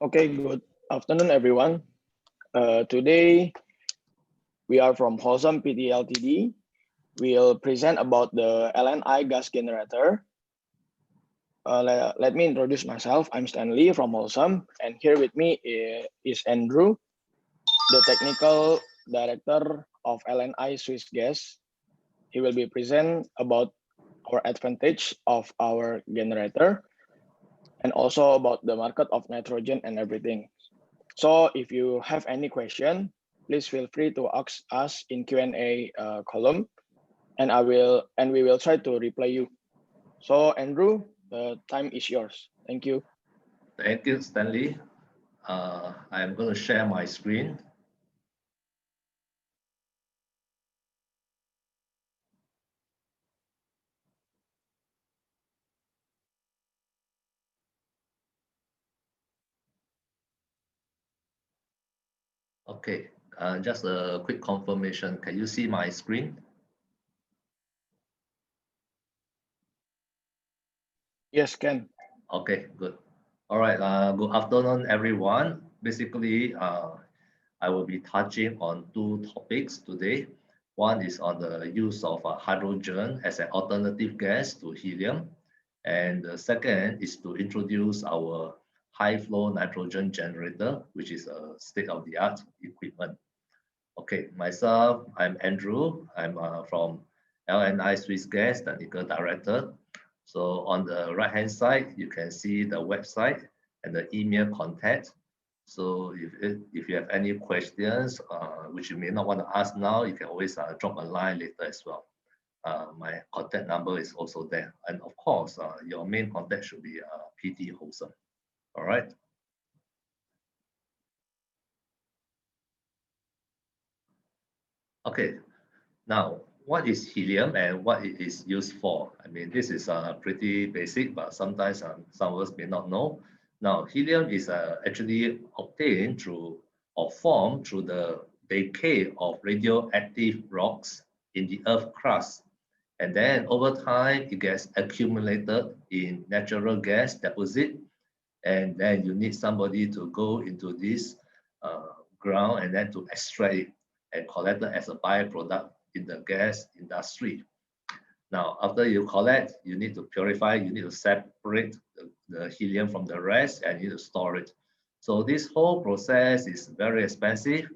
Okay, good afternoon, everyone. Today, we are from WHOLESOME PTE LTD. We'll present about the LNI gas generator. Let me introduce myself. I'm Stanley from WHOLESOME, and here with me is Andrew, the Technical Director of LNI Swissgas. He will be present about our advantage of our generator and also about the market of nitrogen and everything. So if you have any question, please feel free to ask us in Q&A column, and we will try to reply you. So Andrew, the time is yours. Thank you. Thank you, Stanley. I'm going to share my screen. Okay, just a quick confirmation. Can you see my screen? Yes, Ken. Okay, good. All right, good afternoon, everyone. Basically, I will be touching on two topics today. One is on the use of hydrogen as an alternative gas to helium. And the second is to introduce our high flow nitrogen generator, which is a state-of-the-art equipment. Okay, myself, I'm Andrew. I'm from LNI Swissgas, Technical Director. So on the right-hand side, you can see the website and the email contact. So if you have any questions, which you may not want to ask now, you can always drop a line later as well. My contact number is also there. And of course, your main contact should be PT WHOLESOME. All right. Okay, now what is helium and what it is used for? I mean, this is pretty basic, but sometimes some of us may not know. Now, helium is actually obtained through or formed through the decay of radioactive rocks in the Earth crust. And then over time, it gets accumulated in natural gas deposit. And then you need somebody to go into this ground and then to extract it and collect it as a byproduct in the gas industry. Now, after you collect, you need to purify, you need to separate the helium from the rest, and you need to store it. So this whole process is very expensive,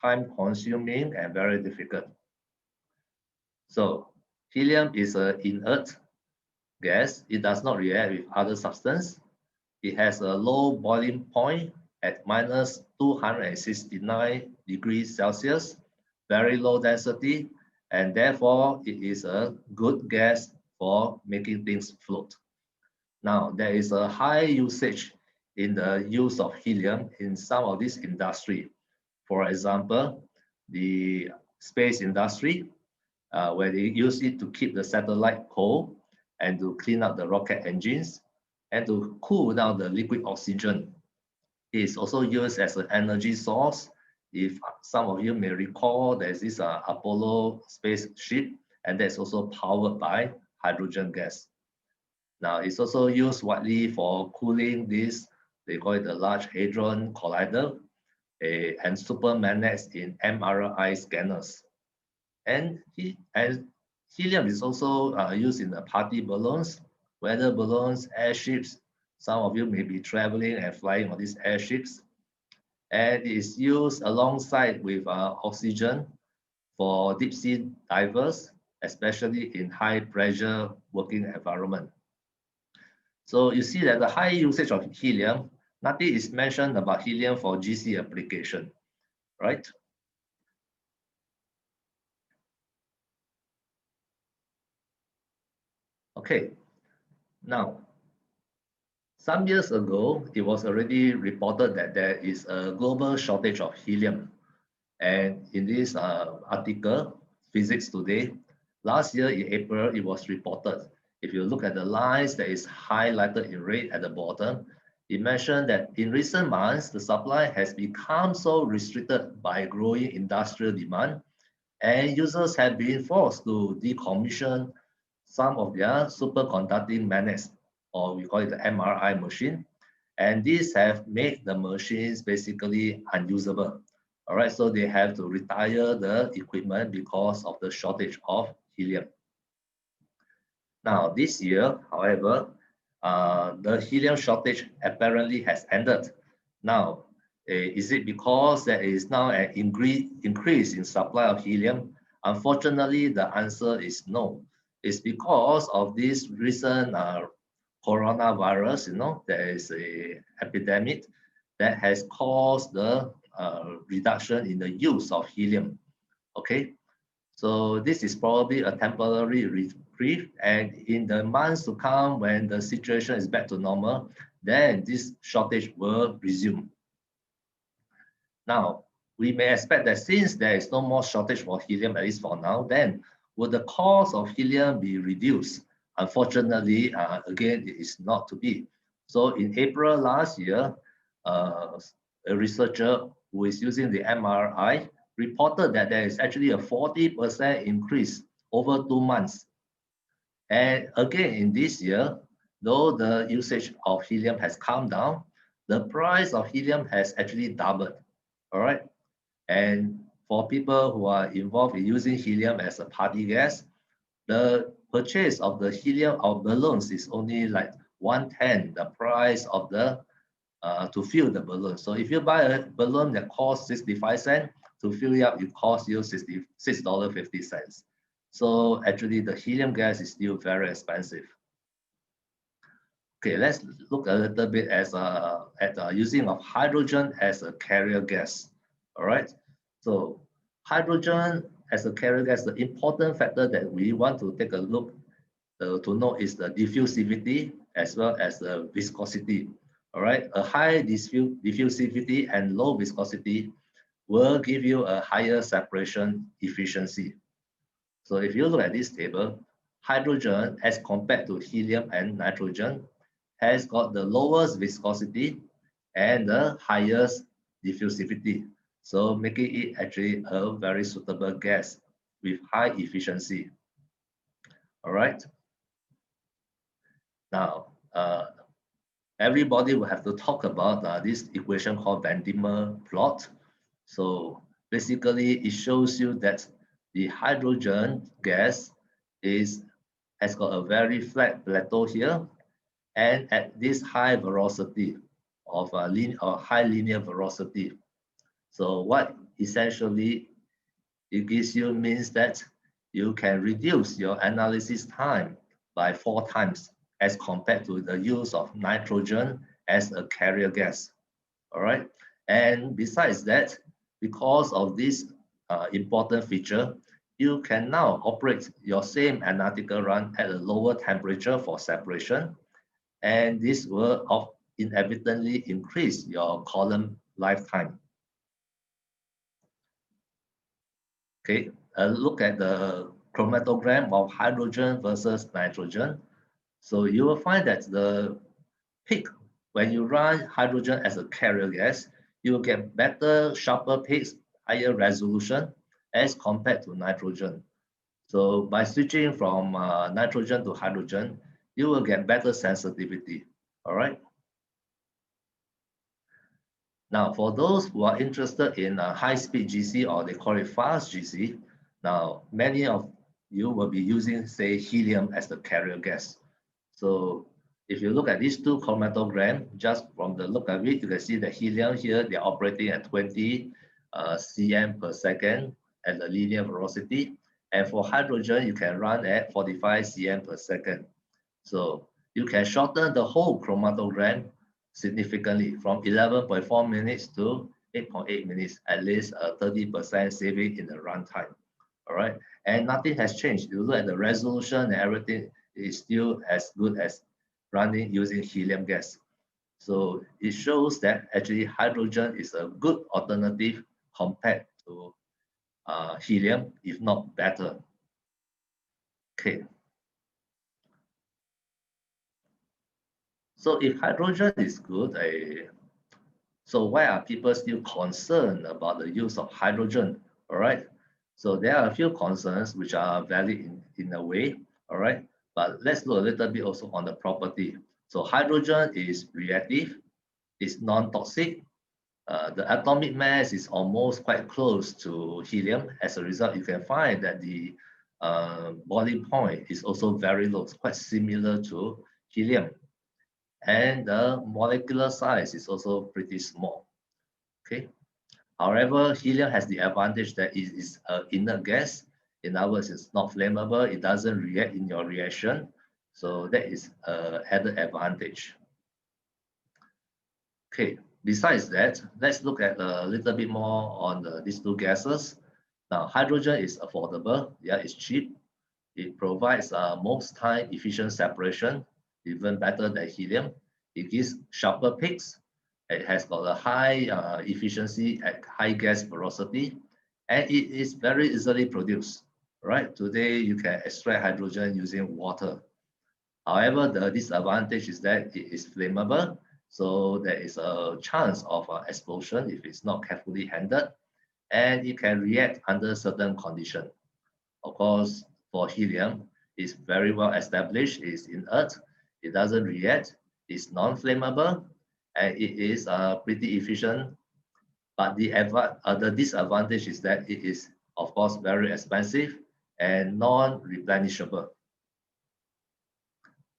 time-consuming, and very difficult. So helium is an inert gas. It does not react with other substance. It has a low boiling point at minus 269 degrees Celsius, very low density, and therefore it is a good gas for making things float. Now, there is a high usage in the use of helium in some of this industry. For example, the space industry, where they use it to keep the satellite cold and to clean up the rocket engines and to cool down the liquid oxygen. It is also used as an energy source. If some of you may recall, there's this Apollo spaceship, and that's also powered by hydrogen gas. Now, it's also used widely for cooling this, they call it the Large Hadron Collider, and super magnets in MRI scanners. And helium is also used in the party balloons, weather balloons, airships. Some of you may be traveling and flying on these airships. And it is used alongside with oxygen for deep sea divers, especially in high pressure working environment. So you see that the high usage of helium, nothing is mentioned about helium for GC application, right? Okay, now, some years ago, it was already reported that there is a global shortage of helium. And in this article, Physics Today, last year in April, it was reported. If you look at the lines that is highlighted in red at the bottom, it mentioned that in recent months, the supply has become so restricted by growing industrial demand, and users have been forced to decommission some of their superconducting magnets, or we call it the MRI machine, And these have made the machines basically unusable. All right, so they have to retire the equipment because of the shortage of helium. Now, this year, however, the helium shortage apparently has ended. Now, is it because there is now an increase in supply of helium? Unfortunately, the answer is no. It's because of this recent coronavirus, there is a epidemic that has caused the reduction in the use of helium. Okay, so this is probably a temporary reprieve, and in the months to come, when the situation is back to normal, then this shortage will resume. Now, we may expect that since there is no more shortage for helium, at least for now, then will the cost of helium be reduced? Unfortunately, again, it is not to be. So in April last year, a researcher who is using the MRI reported that there is actually a 40% increase over 2 months. And again, in this year, though the usage of helium has come down, the price of helium has actually doubled. All right. And for people who are involved in using helium as a party gas, the purchase of the helium of balloons is only like 1/10 the price of the to fill the balloon. So if you buy a balloon that costs 65 cents, to fill it up, it costs you $66.50. So actually the helium gas is still very expensive. Okay, let's look a little bit at using of hydrogen as a carrier gas. All right, so hydrogen as a carrier gas, the important factor that we want to take a look to know is the diffusivity as well as the viscosity. All right, a high diffusivity and low viscosity will give you a higher separation efficiency. So if you look at this table, hydrogen as compared to helium and nitrogen has got the lowest viscosity and the highest diffusivity. So making it actually a very suitable gas with high efficiency. All right. Now, everybody will have to talk about this equation called Van Diemen plot. So basically, it shows you that the hydrogen gas has got a very flat plateau here, and at this high velocity of high linear velocity. So what essentially it gives you means that you can reduce your analysis time by 4 times as compared to the use of nitrogen as a carrier gas. All right. And besides that, because of this important feature, you can now operate your same analytical run at a lower temperature for separation. And this will inevitably increase your column lifetime. Okay, look at the chromatogram of hydrogen versus nitrogen. So you will find that the peak, when you run hydrogen as a carrier gas, you will get better, sharper peaks, higher resolution as compared to nitrogen. So by switching from nitrogen to hydrogen, you will get better sensitivity. All right. Now, for those who are interested in high-speed GC, or they call it fast GC, now many of you will be using, say, helium as the carrier gas. So if you look at these two chromatograms, just from the look of it, you can see the helium here, they're operating at 20 cm per second at the linear velocity. And for hydrogen, you can run at 45 cm per second. So you can shorten the whole chromatogram significantly from 11.4 minutes to 8.8 minutes, at least a 30% saving in the runtime. All right, and nothing has changed. You look at the resolution and everything is still as good as running using helium gas. So it shows that actually hydrogen is a good alternative compared to helium, if not better. Okay. So if hydrogen is good, so why are people still concerned about the use of hydrogen? All right. So there are a few concerns which are valid in a way. All right. But let's look a little bit also on the property. So hydrogen is reactive. It's non-toxic. The atomic mass is almost quite close to helium. As a result, you can find that the boiling point is also very low. It's quite similar to helium. And the molecular size is also pretty small. Okay. However, helium has the advantage that it is an inert gas. In other words, it's not flammable. It doesn't react in your reaction. So that is an added advantage. Okay, besides that, let's look at a little bit more on these two gases. Now, hydrogen is affordable. Yeah, it's cheap. It provides most time efficient separation, even better than helium. It gives sharper peaks. It has got a high efficiency at high gas velocity, and it is very easily produced. Right? Today, you can extract hydrogen using water. However, the disadvantage is that it is flammable, so there is a chance of explosion if it's not carefully handled, and it can react under certain conditions. Of course, for helium, it's very well established, it's inert, it doesn't react, it's non-flammable, and it is pretty efficient. But the disadvantage is that it is, of course, very expensive and non-replenishable.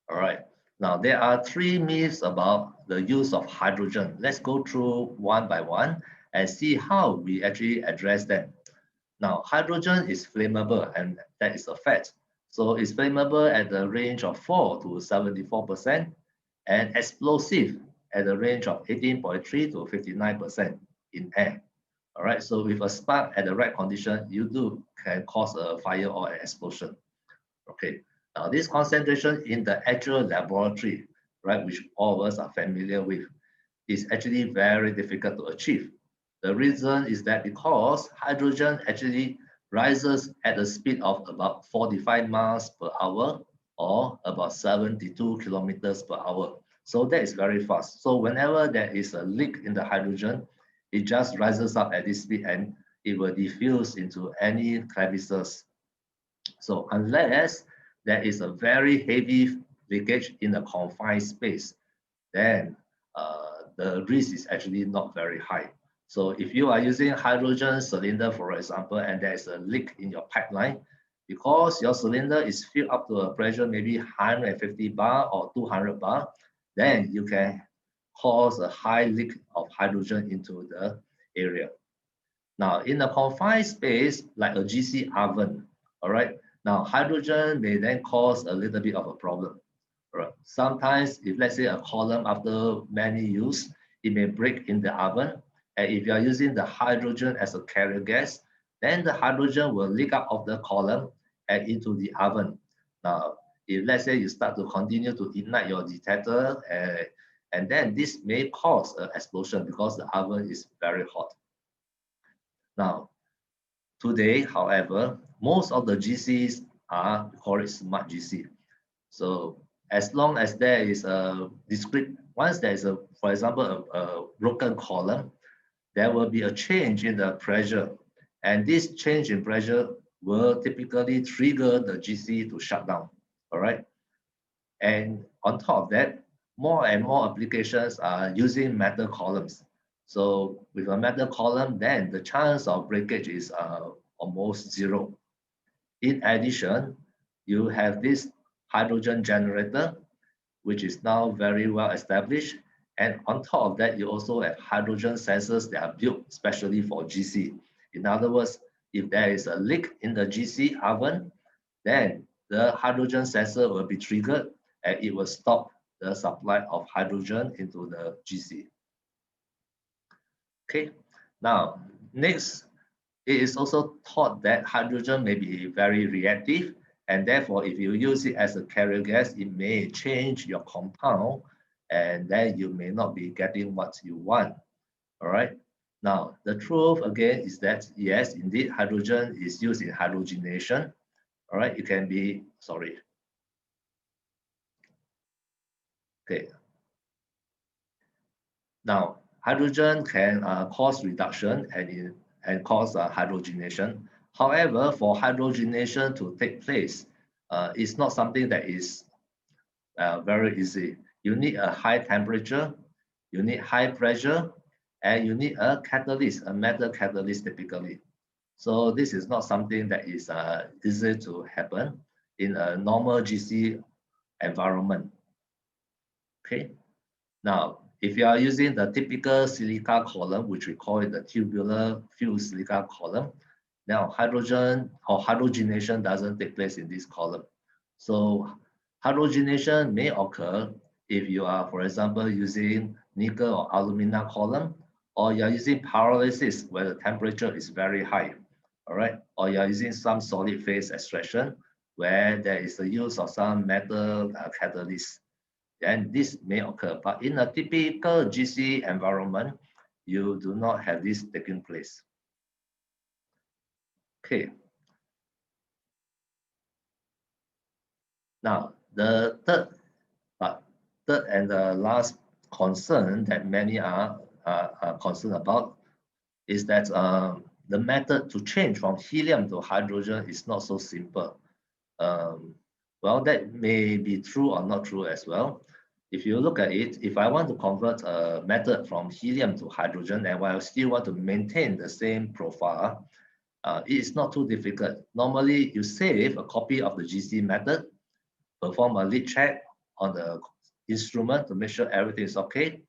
All right. Now, there are three myths about the use of hydrogen. Let's go through one by one and see how we actually address them. Now, hydrogen is flammable, and that is a fact. So it's flammable at the range of 4 to 74% and explosive at the range of 18.3 to 59% in air. All right, so with a spark at the right condition, you can cause a fire or an explosion. Okay, now this concentration in the actual laboratory, right, which all of us are familiar with, is actually very difficult to achieve. The reason is that because hydrogen actually rises at a speed of about 45 miles per hour or about 72 kilometers per hour. So that is very fast. So whenever there is a leak in the hydrogen, it just rises up at this speed and it will diffuse into any crevices. So unless there is a very heavy leakage in a confined space, then the risk is actually not very high. So if you are using hydrogen cylinder, for example, and there is a leak in your pipeline, because your cylinder is filled up to a pressure maybe 150 bar or 200 bar, then you can cause a high leak of hydrogen into the area. Now, in a confined space, like a GC oven, all right, now hydrogen may then cause a little bit of a problem. Right. Sometimes, if let's say a column after many use, it may break in the oven. And if you are using the hydrogen as a carrier gas, then the hydrogen will leak out of the column and into the oven. Now, if let's say you start to continue to ignite your detector, and then this may cause an explosion because the oven is very hot. Now, today, however, most of the GCs are, we call it smart GC. So as long as there is a discrete, once there is a, for example, a broken column, there will be a change in the pressure. And this change in pressure will typically trigger the GC to shut down, all right? And on top of that, more and more applications are using metal columns. So with a metal column, then the chance of breakage is almost zero. In addition, you have this hydrogen generator, which is now very well established. And on top of that, you also have hydrogen sensors that are built especially for GC. In other words, if there is a leak in the GC oven, then the hydrogen sensor will be triggered and it will stop the supply of hydrogen into the GC. Okay, now next, it is also thought that hydrogen may be very reactive, and therefore if you use it as a carrier gas, it may change your compound, and then you may not be getting what you want. All right. Now, the truth again is that yes, indeed, hydrogen is used in hydrogenation. All right, it can be, sorry. Okay. Now, hydrogen can cause reduction and cause hydrogenation. However, for hydrogenation to take place, it's not something that is very easy. You need a high temperature, you need high pressure, and you need a catalyst, a metal catalyst typically. So this is not something that is easy to happen in a normal GC environment. Okay. Now, if you are using the typical silica column, which we call it the tubular fused silica column, now hydrogen or hydrogenation doesn't take place in this column. So hydrogenation may occur if you are, for example, using nickel or alumina column, or you're using pyrolysis where the temperature is very high, all right? Or you're using some solid phase extraction where there is the use of some metal catalyst. Then this may occur, but in a typical GC environment, you do not have this taking place. Okay. Now, the third and the last concern that many are concerned about is that the method to change from helium to hydrogen is not so simple. Well, that may be true or not true as well. If you look at it, if I want to convert a method from helium to hydrogen and I still want to maintain the same profile, it is not too difficult. Normally, you save a copy of the GC method, perform a lead check on the instrument to make sure everything is okay,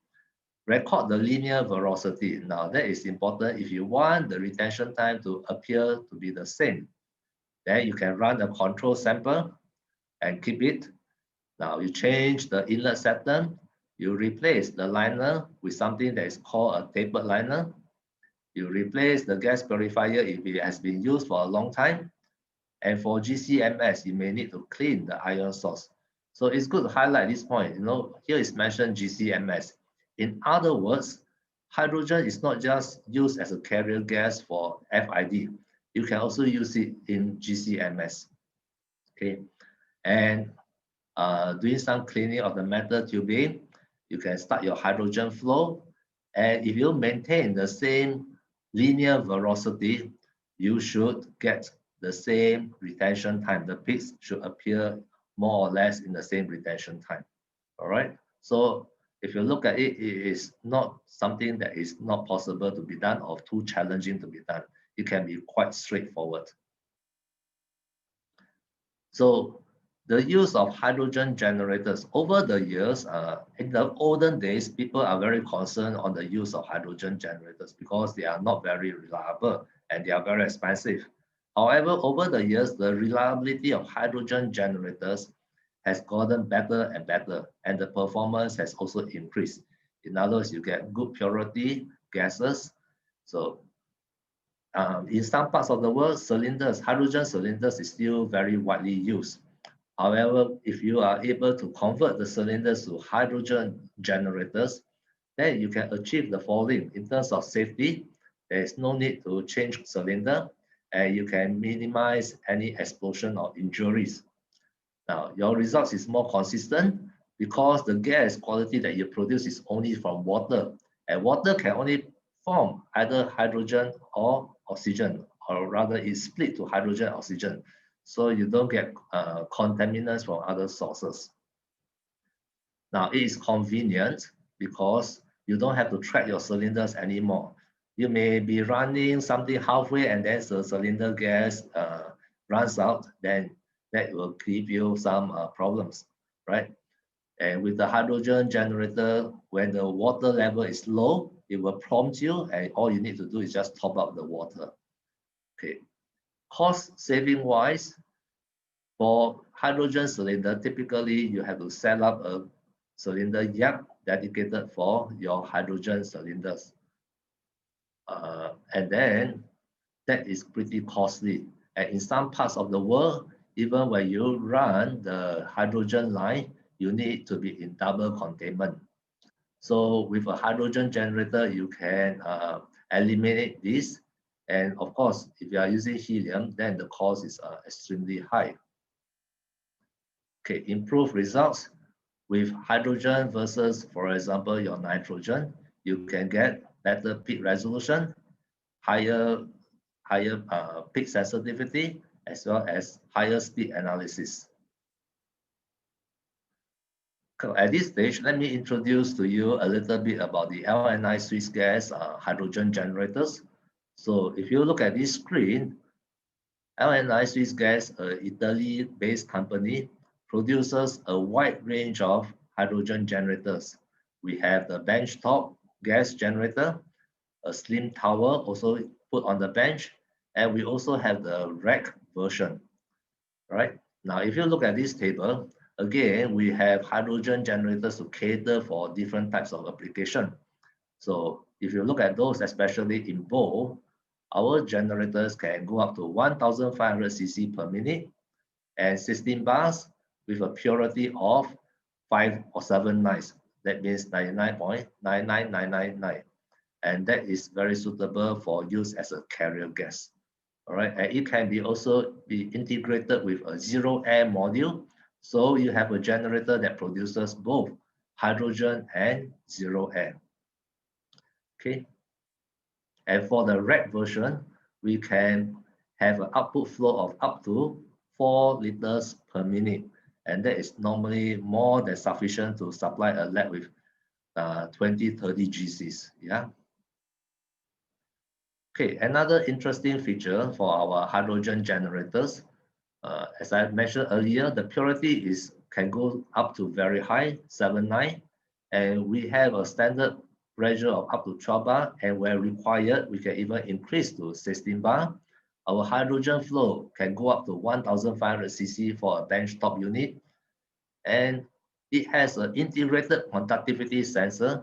record the linear velocity. Now, that is important if you want the retention time to appear to be the same. Then you can run a control sample and keep it. Now you change the inlet septum, you replace the liner with something that is called a tapered liner. You replace the gas purifier if it has been used for a long time. And for GCMS, you may need to clean the ion source. So it's good to highlight this point. You know, here is mentioned GCMS. In other words, hydrogen is not just used as a carrier gas for FID. You can also use it in GCMS. Okay, and doing some cleaning of the metal tubing, you can start your hydrogen flow. And if you maintain the same linear velocity, you should get the same retention time. The peaks should appear more or less in the same retention time. All right. So if you look at it, it is not something that is not possible to be done or too challenging to be done. It can be quite straightforward. So the use of hydrogen generators over the years, in the olden days, people are very concerned on the use of hydrogen generators because they are not very reliable and they are very expensive. However, over the years, the reliability of hydrogen generators has gotten better and better, and the performance has also increased. In other words, you get good purity gases. So in some parts of the world, cylinders, hydrogen cylinders is still very widely used. However, if you are able to convert the cylinders to hydrogen generators, then you can achieve the following. In terms of safety, there is no need to change cylinder, and you can minimize any explosion or injuries. Now, your results is more consistent because the gas quality that you produce is only from water, and water can only form either hydrogen or oxygen, or rather it's split to hydrogen and oxygen. So you don't get contaminants from other sources. Now, it is convenient because you don't have to track your cylinders anymore. You may be running something halfway and then the cylinder gas runs out, then that will give you some problems, right? And with the hydrogen generator, when the water level is low, it will prompt you, and all you need to do is just top up the water. Okay. Cost saving wise, for hydrogen cylinder, typically you have to set up a cylinder yard dedicated for your hydrogen cylinders. And then that is pretty costly. And in some parts of the world, even when you run the hydrogen line, you need to be in double containment. So with a hydrogen generator, you can eliminate this. And of course, if you are using helium, then the cost is extremely high. Okay, improve results with hydrogen versus, for example, your nitrogen. You can get better peak resolution, higher peak sensitivity, as well as higher speed analysis. At this stage, let me introduce to you a little bit about the LNI Swissgas hydrogen generators. So if you look at this screen, LNI Swissgas, an Italy-based company, produces a wide range of hydrogen generators. We have the benchtop gas generator, a slim tower also put on the bench, and we also have the rack version. Right? Now, if you look at this table, again, we have hydrogen generators to cater for different types of application. So if you look at those, especially in bowl, our generators can go up to 1,500 cc per minute and 16 bars with a purity of 5 or 7 nines. That means 99.99999. And that is very suitable for use as a carrier gas. All right, and it can be also be integrated with a zero air module. So you have a generator that produces both hydrogen and zero air. Okay, and for the rack version, we can have an output flow of up to 4 liters per minute, and that is normally more than sufficient to supply a lab with 20-30 GCs. Yeah. Okay, another interesting feature for our hydrogen generators, as I mentioned earlier, the purity can go up to very high, 7.9, and we have a standard pressure of up to 12 bar, and where required, we can even increase to 16 bar. Our hydrogen flow can go up to 1,500 cc for a benchtop unit, and it has an integrated conductivity sensor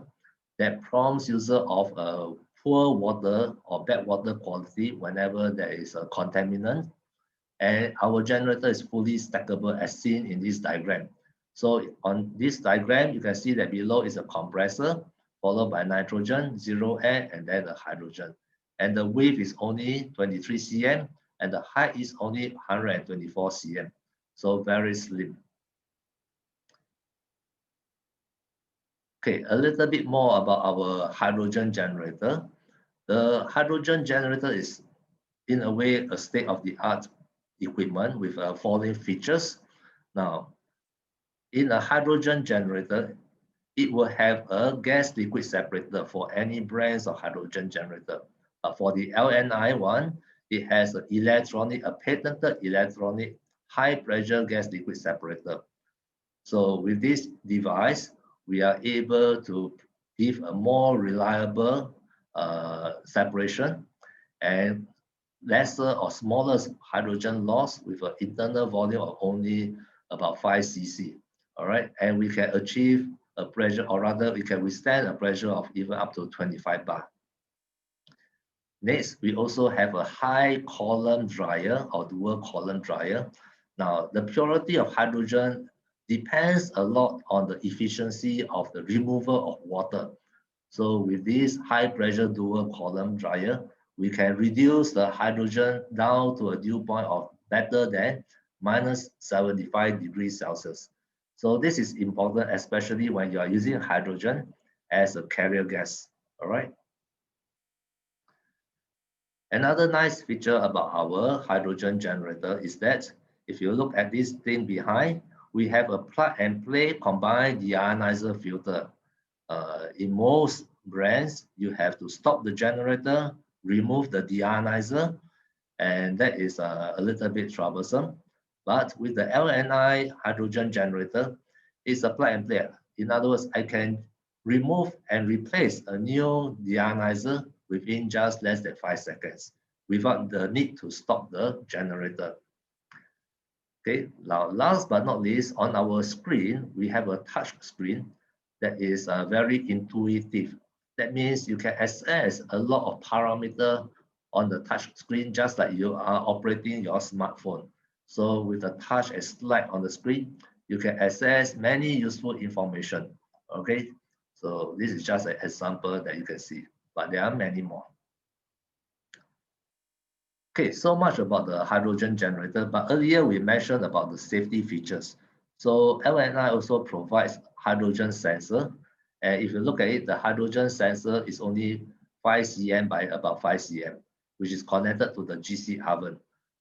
that prompts user of a poor water or bad water quality whenever there is a contaminant. And our generator is fully stackable as seen in this diagram. So on this diagram, you can see that below is a compressor, followed by nitrogen, zero air, and then the hydrogen. And the width is only 23 cm, and the height is only 124 cm. So very slim. Okay, a little bit more about our hydrogen generator. The hydrogen generator is, in a way, a state-of-the-art equipment with following features. Now, in a hydrogen generator, it will have a gas liquid separator for any brands of hydrogen generator. For the LNI one, it has a patented electronic high pressure gas liquid separator. So with this device, we are able to give a more reliable separation and lesser or smaller hydrogen loss with an internal volume of only about 5 cc. All right, and we can achieve a pressure, or rather, we can withstand a pressure of even up to 25 bar. Next, we also have a high column dryer or dual column dryer. Now, the purity of hydrogen depends a lot on the efficiency of the removal of water. So with this high pressure dual column dryer, we can reduce the hydrogen down to a dew point of better than minus 75 degrees Celsius. So this is important, especially when you are using hydrogen as a carrier gas. All right. Another nice feature about our hydrogen generator is that if you look at this thing behind, we have a plug and play combined deionizer filter. In most brands, you have to stop the generator, remove the deionizer, and that is a little bit troublesome. But with the LNI hydrogen generator, it's a plug and play. In other words, I can remove and replace a new deionizer within just less than 5 seconds without the need to stop the generator. Okay, now last but not least, on our screen, we have a touch screen that is very intuitive. That means you can access a lot of parameters on the touch screen, just like you are operating your smartphone. So with a touch and slide on the screen, you can access many useful information. Okay, so this is just an example that you can see, but there are many more. Okay, so much about the hydrogen generator, but earlier we mentioned about the safety features. So LNI also provides hydrogen sensor. And if you look at it, the hydrogen sensor is only 5 cm by about 5 cm, which is connected to the GC oven.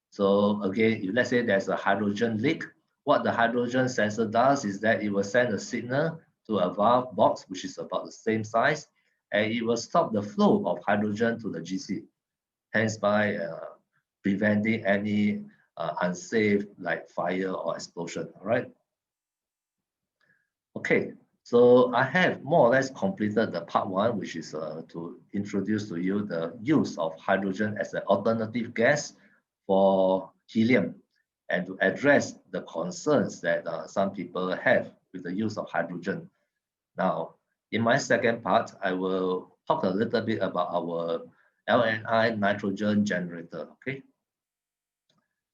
So again, if let's say there's a hydrogen leak, what the hydrogen sensor does is that it will send a signal to a valve box, which is about the same size, and it will stop the flow of hydrogen to the GC, hence by preventing any unsafe like fire or explosion. All right. Okay, so I have more or less completed the part one, which is to introduce to you the use of hydrogen as an alternative gas for helium, and to address the concerns that some people have with the use of hydrogen. Now, in my second part, I will talk a little bit about our LNI nitrogen generator. Okay.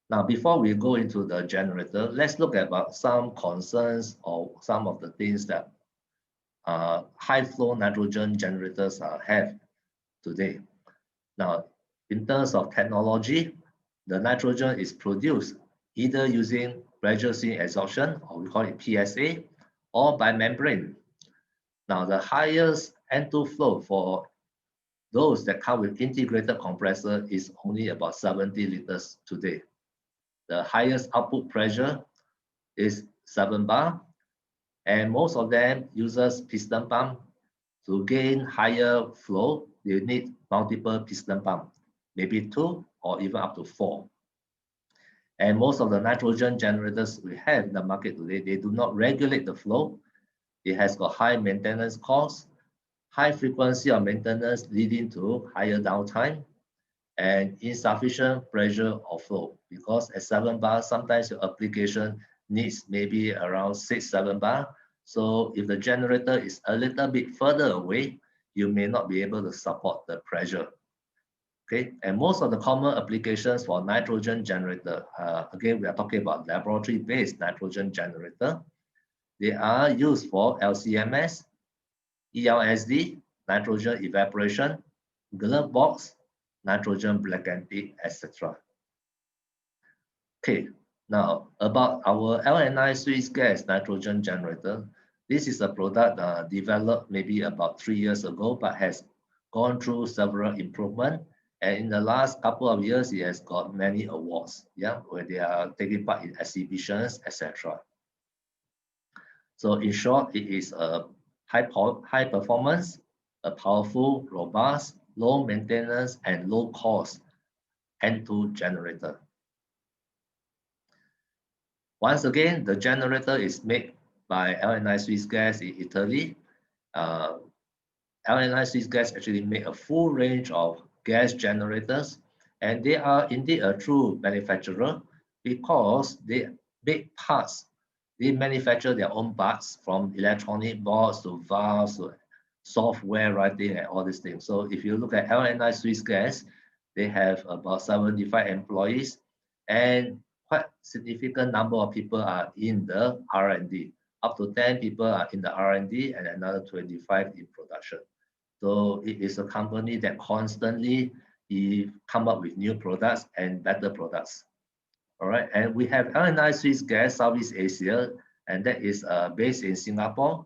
Now, before we go into the generator, let's look at about some concerns or some of the things that high flow nitrogen generators have today. Now, in terms of technology, the nitrogen is produced either using pressure swing adsorption, or we call it PSA, or by membrane. Now, the highest N2 flow for those that come with integrated compressor is only about 70 liters today. The highest output pressure is 7 bar, and most of them uses piston pump. To gain higher flow, they need multiple piston pump, maybe 2 or even up to 4. And most of the nitrogen generators we have in the market today, they do not regulate the flow. It has got high maintenance costs, high frequency of maintenance leading to higher downtime, and insufficient pressure or flow, because at 7 bar, sometimes your application needs maybe around 6-7 bar. So if the generator is a little bit further away, you may not be able to support the pressure. Okay, and most of the common applications for nitrogen generator, again, we are talking about laboratory-based nitrogen generator. They are used for LCMS, ELSD, nitrogen evaporation, glove box, nitrogen blanketing, etc. Okay, now about our LNI Swissgas nitrogen generator. This is a product developed maybe about 3 years ago, but has gone through several improvements. And in the last couple of years, it has got many awards, yeah, where they are taking part in exhibitions, etc. So in short, it is a high performance, a powerful, robust, low maintenance, and low cost N2 generator. Once again, the generator is made by LNI Swissgas in Italy. LNI Swissgas actually made a full range of gas generators, and they are indeed a true manufacturer because they make parts. They manufacture their own parts, from electronic boards to valves to software writing and all these things. So if you look at LNI Swissgas, they have about 75 employees, and quite significant number of people are in the R&D. Up to 10 people are in the R&D and another 25 in production. So it is a company that constantly come up with new products and better products. All right, and we have LNI Swissgas Southeast Asia, and that is based in Singapore.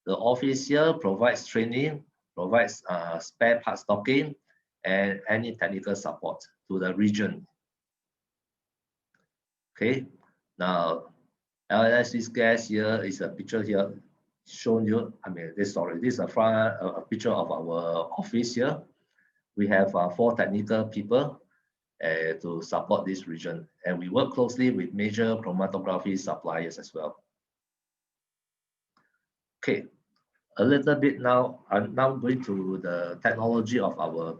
The office here provides training, provides spare parts stocking, and any technical support to the region. Okay, now LNI Swissgas here is a picture here shown you. I mean, this is a picture of our office here. We have 4 technical people to support this region, and we work closely with major chromatography suppliers as well. Okay, a little bit now. I'm now going to the technology of our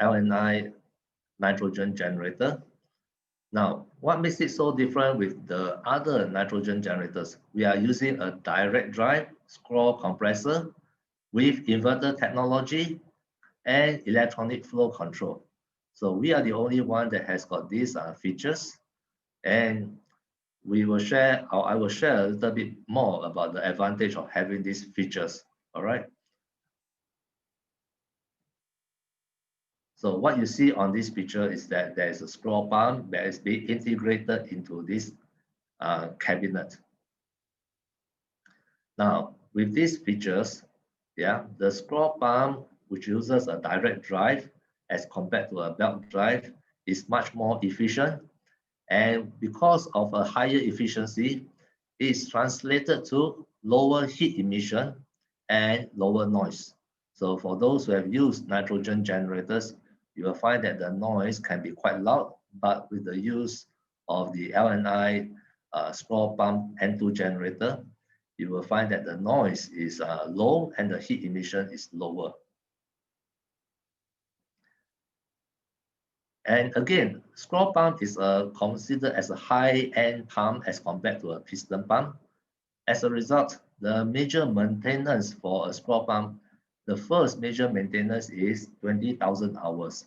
LNI nitrogen generator. Now, what makes it so different with the other nitrogen generators? We are using a direct drive scroll compressor with inverter technology and electronic flow control. So we are the only one that has got these features, and we will share, or I will share a little bit more about the advantage of having these features. All right. So what you see on this picture is that there is a scroll pump that is being integrated into this cabinet. Now, with these features, yeah, the scroll pump, which uses a direct drive as compared to a belt drive, is much more efficient, And because of a higher efficiency, it's translated to lower heat emission and lower noise. So for those who have used nitrogen generators, you will find that the noise can be quite loud, but with the use of the LNI scroll pump N2 generator, you will find that the noise is low and the heat emission is lower. And again, scroll pump is considered as a high-end pump as compared to a piston pump. As a result, the major maintenance for a scroll pump, the first major maintenance is 20,000 hours,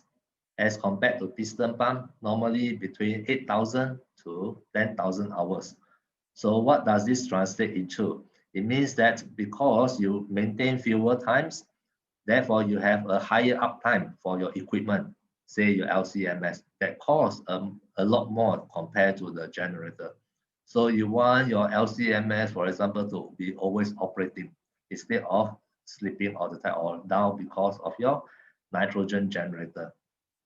as compared to piston pump, normally between 8,000 to 10,000 hours. So what does this translate into? It means that because you maintain fewer times, therefore you have a higher uptime for your equipment, say your LCMS, that costs a lot more compared to the generator. So you want your LCMS, for example, to be always operating instead of sleeping all the time or down because of your nitrogen generator.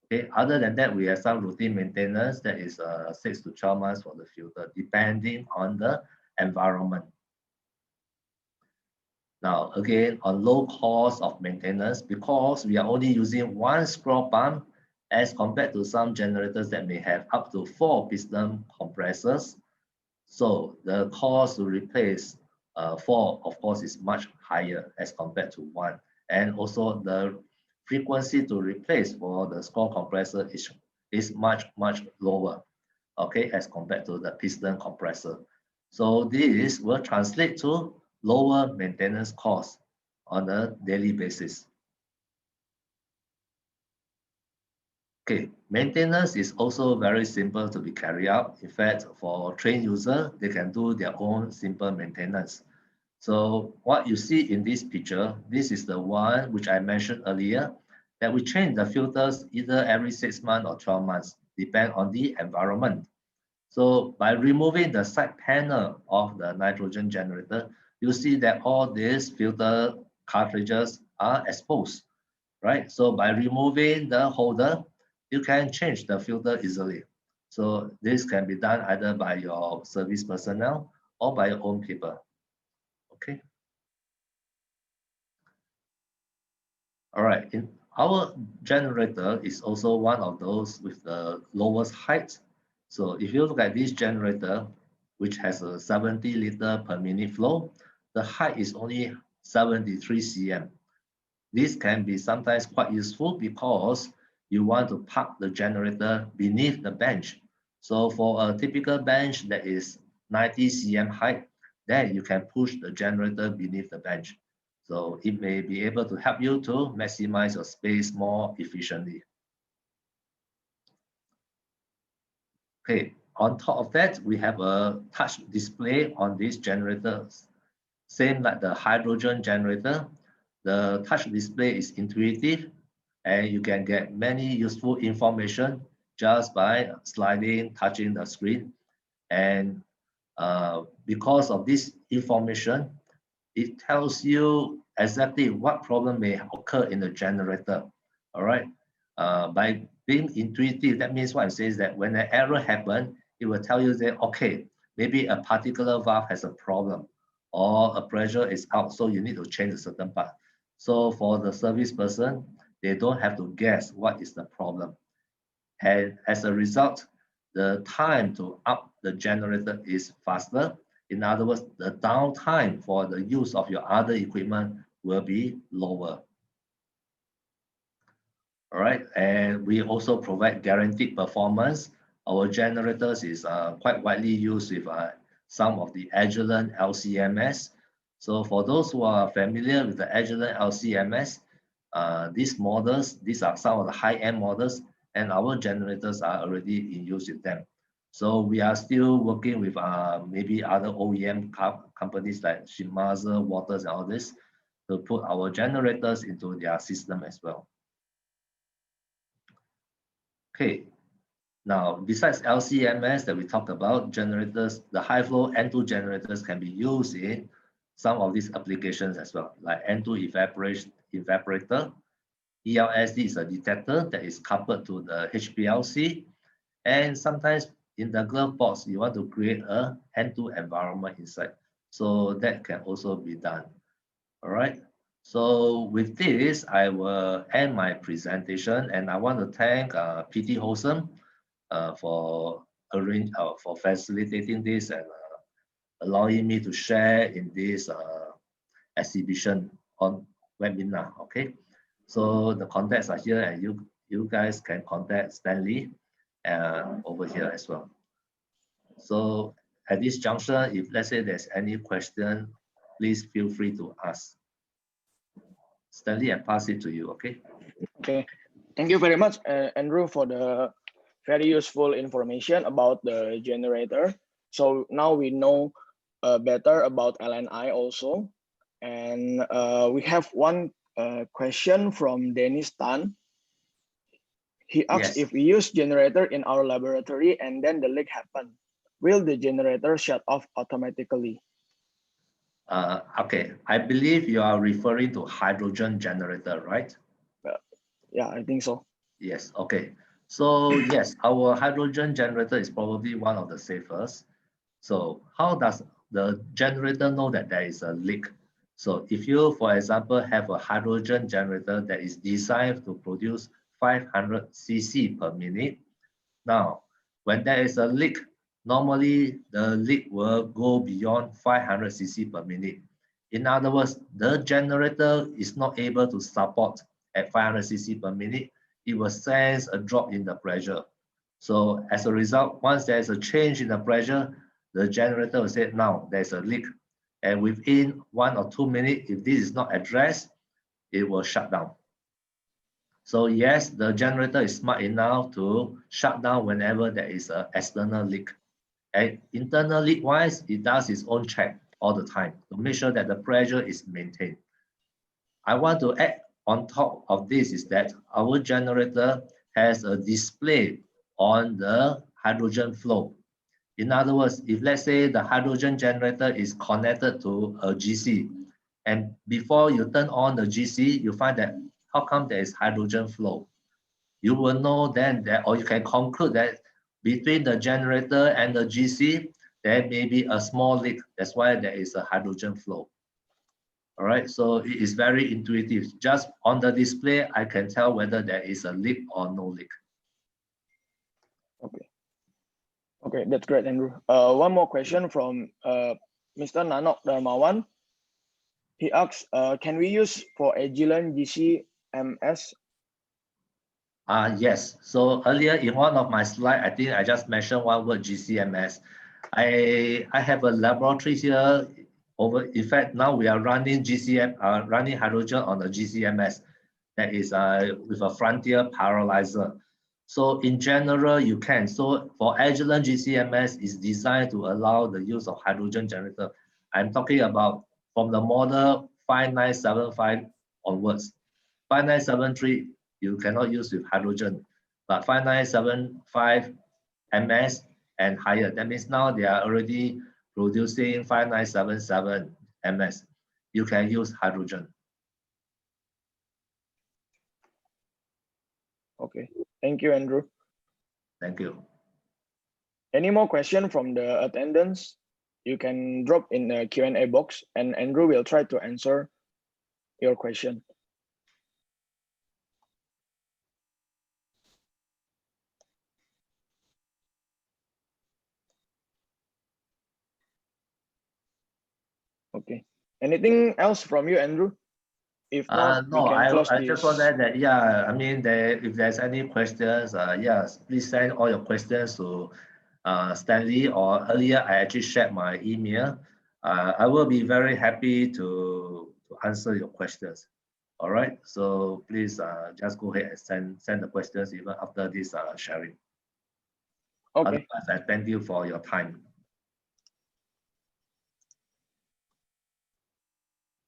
Okay. Other than that, we have some routine maintenance that is 6 to 12 months for the filter, depending on the environment. Now, again, on low cost of maintenance, because we are only using one scroll pump as compared to some generators that may have up to 4 piston compressors. So the cost to replace 4, of course, is much higher as compared to 1. And also the frequency to replace for the scroll compressor is much lower, okay, as compared to the piston compressor. So this will translate to lower maintenance costs on a daily basis. Okay, maintenance is also very simple to be carried out. In fact, for trained user, they can do their own simple maintenance. So what you see in this picture, this is the one which I mentioned earlier, that we change the filters either every 6 months or 12 months, depend on the environment. So by removing the side panel of the nitrogen generator, you see that all these filter cartridges are exposed, right? So by removing the holder, you can change the filter easily. So this can be done either by your service personnel or by your own people. Okay. All right. Our generator is also one of those with the lowest height. So if you look at this generator, which has a 70 liter per minute flow, the height is only 73 cm. This can be sometimes quite useful because you want to park the generator beneath the bench. So for a typical bench that is 90 cm height, then you can push the generator beneath the bench. So it may be able to help you to maximize your space more efficiently. Okay, on top of that, we have a touch display on this generator. Same like the hydrogen generator, the touch display is intuitive and you can get many useful information just by sliding, touching the screen. And because of this information, it tells you exactly what problem may occur in the generator. All right. By being intuitive, that means what it says that when an error happens, it will tell you that, okay, maybe a particular valve has a problem or a pressure is out, so you need to change a certain part. So for the service person, they don't have to guess what is the problem. And as a result, the time to up the generator is faster. In other words, the downtime for the use of your other equipment will be lower. All right, and we also provide guaranteed performance. Our generators is quite widely used with some of the Agilent LCMS. So for those who are familiar with the Agilent LCMS, these models, these are some of the high-end models, and our generators are already in use with them. So we are still working with maybe other OEM companies like Shimazu, Waters, and all this to put our generators into their system as well. Okay, now besides LCMS that we talked about, generators, the high flow N2 generators can be used in some of these applications as well, like N2 evaporator. ELSD is a detector that is coupled to the HPLC, and sometimes in the glove box, you want to create a N2 environment inside. So that can also be done. All right. So with this, I will end my presentation, and I want to thank PT WHOLESOME for facilitating this and allowing me to share in this exhibition on webinar. Okay. So the contacts are here, and you guys can contact Stanley over here as well. So at this juncture, if let's say there's any question, please feel free to ask. Stanley, I pass it to you, okay? Okay, thank you very much, Andrew, for the very useful information about the generator. So now we know better about LNI also. And we have one question from Dennis Tan. He asks, Yes. if we use generator in our laboratory and then the leak happen, will the generator shut off automatically? Okay, I believe you are referring to hydrogen generator, right? Yeah, I think so. Yes, okay. So yes, our hydrogen generator is probably one of the safest. So how does the generator know that there is a leak? So if you, for example, have a hydrogen generator that is designed to produce 500 cc per minute, now when there is a leak, normally the leak will go beyond 500 cc per minute. In other words, the generator is not able to support at 500 cc per minute. It will sense a drop in the pressure. So as a result, once there is a change in the pressure, the generator will say, now there's a leak. And within 1 or 2 minutes, if this is not addressed, it will shut down. So yes, the generator is smart enough to shut down whenever there is an external leak. And internal leak wise, it does its own check all the time to make sure that the pressure is maintained. I want to add on top of this is that our generator has a display on the hydrogen flow. In other words, if let's say the hydrogen generator is connected to a GC, and before you turn on the GC, you find that how come there is hydrogen flow? You will know then that, or you can conclude that between the generator and the GC, there may be a small leak. That's why there is a hydrogen flow. All right, so it is very intuitive. Just on the display, I can tell whether there is a leak or no leak. Okay. Okay, that's great, Andrew. One more question from Mr. Nanok Darmawan. He asks, can we use for Agilent GCMS? Yes, so earlier in one of my slides, I think I just mentioned one word, GCMS. I have a laboratory here. In fact, now we are running running hydrogen on the GCMS that is with a frontier pyrolyzer. So in general, you can. So for Agilent GCMS is designed to allow the use of hydrogen generator. I'm talking about from the model 5975 onwards. 5973, you cannot use with hydrogen, but 5975 MS and higher. That means now they are already producing 5977 MS. You can use hydrogen. Okay, thank you, Andrew. Thank you. Any more question from the attendants? You can drop in the Q&A box and Andrew will try to answer your question. Okay. Anything else from you, Andrew? If not, No, we can close I this. just want to add that, yeah, I mean, if there's any questions, yes, please send all your questions to Stanley, or earlier I actually shared my email. I will be very happy to answer your questions. All right, so please just go ahead and send the questions even after this sharing. Okay. Otherwise, I thank you for your time.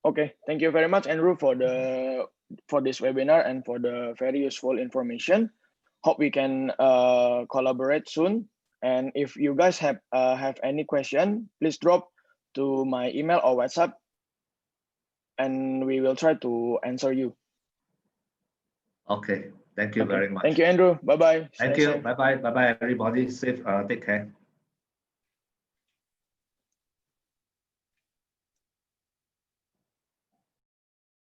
Okay, thank you very much, Andrew, for this webinar and for the very useful information. Hope we can collaborate soon. And if you guys have any question, please drop to my email or WhatsApp, and we will try to answer you. Okay, Thank you Okay. very much. Thank you, Andrew. Bye-bye. Thank Stay you. safe. Bye-bye. Bye-bye, everybody. Safe. Take care.